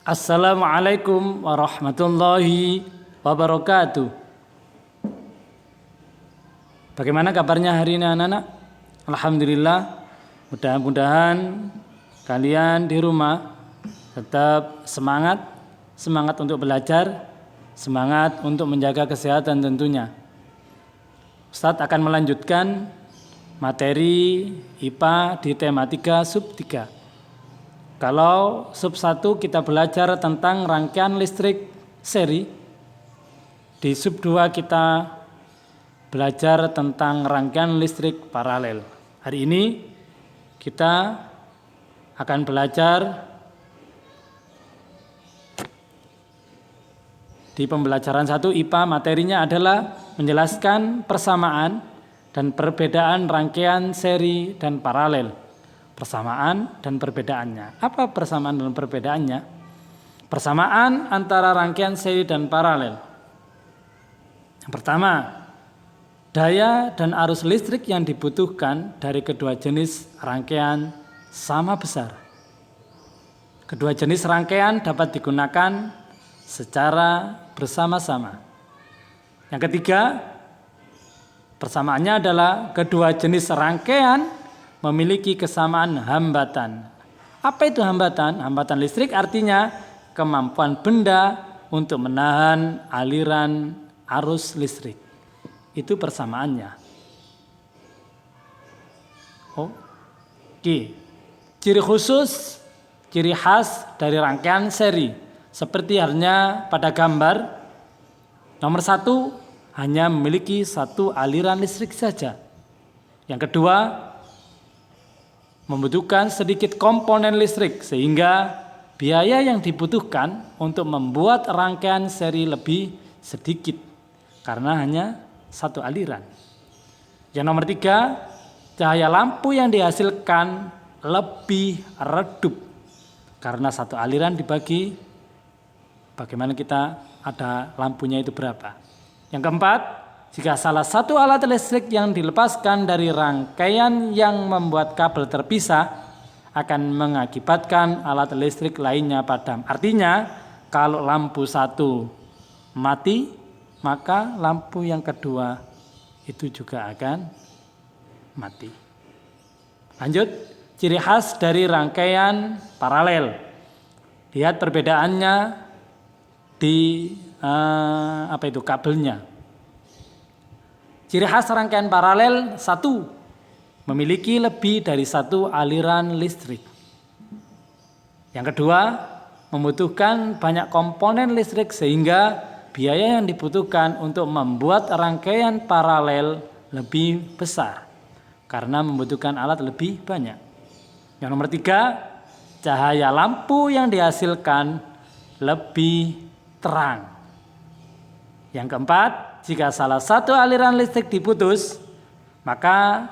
Assalamualaikum warahmatullahi wabarakatuh. Bagaimana kabarnya hari ini anak-anak? Alhamdulillah. Mudah-mudahan kalian di rumah tetap semangat untuk belajar, semangat untuk menjaga kesehatan tentunya. Ustadz akan melanjutkan materi IPA di tematika sub 3. Kalau sub 1 kita belajar tentang rangkaian listrik seri, di sub 2 kita belajar tentang rangkaian listrik paralel. Hari ini kita akan belajar di pembelajaran 1 IPA, materinya adalah menjelaskan persamaan dan perbedaan rangkaian seri dan paralel. Persamaan dan perbedaannya. Apa persamaan dan perbedaannya? Persamaan antara rangkaian seri dan paralel. Yang pertama, daya dan arus listrik yang dibutuhkan dari kedua jenis rangkaian sama besar. Kedua jenis rangkaian dapat digunakan secara bersama-sama. Yang ketiga, persamaannya adalah kedua jenis rangkaian memiliki kesamaan hambatan. Apa itu hambatan? Hambatan listrik artinya kemampuan benda untuk menahan aliran arus listrik. Itu persamaannya. Oke. Ciri khusus, ciri khas dari rangkaian seri. Seperti halnya pada gambar, nomor 1 hanya memiliki satu aliran listrik saja. Yang kedua, membutuhkan sedikit komponen listrik sehingga biaya yang dibutuhkan untuk membuat rangkaian seri lebih sedikit karena hanya satu aliran. Yang nomor 3, cahaya lampu yang dihasilkan lebih redup karena satu aliran dibagi bagaimana kita ada lampunya itu berapa. Yang keempat, jika salah satu alat listrik yang dilepaskan dari rangkaian yang membuat kabel terpisah akan mengakibatkan alat listrik lainnya padam. Artinya, kalau lampu satu mati, maka lampu yang kedua itu juga akan mati. Lanjut, ciri khas dari rangkaian paralel. Lihat perbedaannya di kabelnya. Ciri khas rangkaian paralel 1, memiliki lebih dari satu aliran listrik. Yang kedua, membutuhkan banyak komponen listrik sehingga biaya yang dibutuhkan untuk membuat rangkaian paralel lebih besar karena membutuhkan alat lebih banyak. Yang nomor 3, cahaya lampu yang dihasilkan lebih terang. Yang keempat, jika salah satu aliran listrik diputus, maka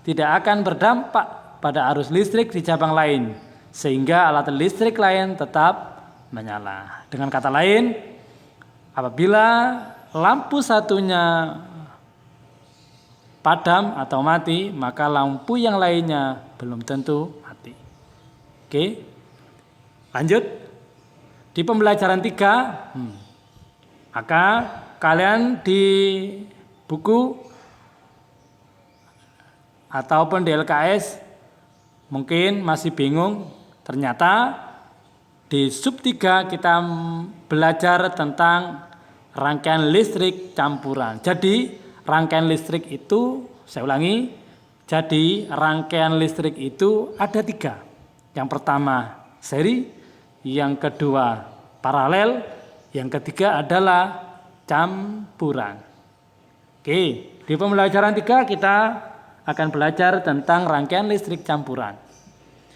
tidak akan berdampak pada arus listrik di cabang lain, sehingga alat listrik lain tetap menyala. Dengan kata lain, apabila lampu satunya padam atau mati, maka lampu yang lainnya belum tentu mati. Oke, lanjut. Di pembelajaran 3, maka kalian di buku ataupun di LKS mungkin masih bingung. Ternyata di sub 3 kita belajar tentang rangkaian listrik campuran. Jadi rangkaian listrik itu, saya ulangi, jadi rangkaian listrik itu ada 3. Yang pertama seri, yang kedua paralel, yang ketiga adalah campuran. Oke, di pembelajaran 3 kita akan belajar tentang rangkaian listrik campuran.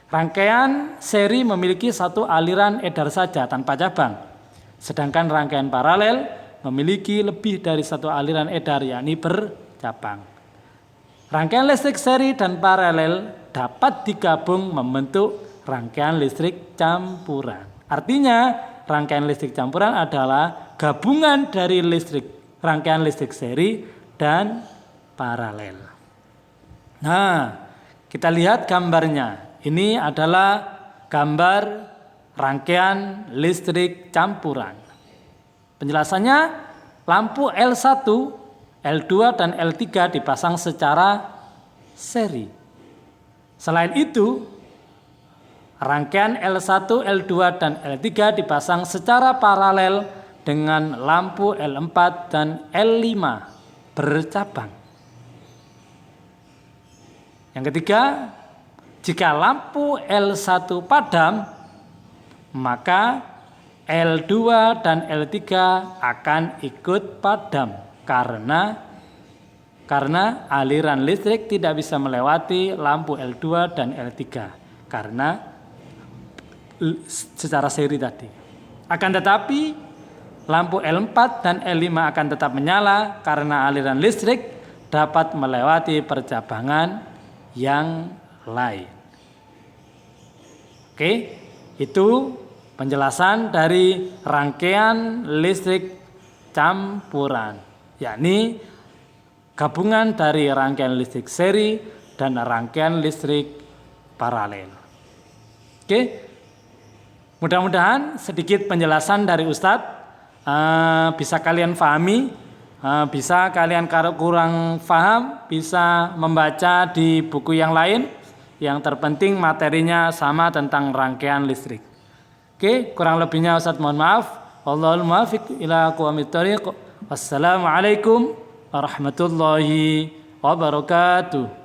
Rangkaian seri memiliki satu aliran edar saja tanpa cabang. Sedangkan rangkaian paralel memiliki lebih dari satu aliran edar, yakni bercabang. Rangkaian listrik seri dan paralel dapat digabung membentuk rangkaian listrik campuran. Artinya, rangkaian listrik campuran adalah gabungan dari rangkaian listrik seri dan paralel. Nah, kita lihat gambarnya. Ini adalah gambar rangkaian listrik campuran. Penjelasannya, lampu L1, L2, dan L3 dipasang secara seri. Selain itu, rangkaian L1, L2, dan L3 dipasang secara paralel dengan lampu L4 dan L5 bercabang. Yang ketiga, jika lampu L1 padam, maka L2 dan L3 akan ikut padam karena aliran listrik tidak bisa melewati lampu L2 dan L3 karena secara seri tadi. Akan tetapi lampu L4 dan L5 akan tetap menyala karena aliran listrik dapat melewati percabangan yang lain. Oke, itu penjelasan dari rangkaian listrik campuran, yakni gabungan dari rangkaian listrik seri dan rangkaian listrik paralel. Oke, mudah-mudahan sedikit penjelasan dari Ustadz bisa kalian pahami. Bisa kalian kalau kurang paham bisa membaca di buku yang lain. Yang terpenting materinya sama tentang rangkaian listrik. Oke, kurang lebihnya Ustadz mohon maaf. Wallahul muwaffiq ila aqwamit thoriq. Wassalamualaikum warahmatullahi wabarakatuh.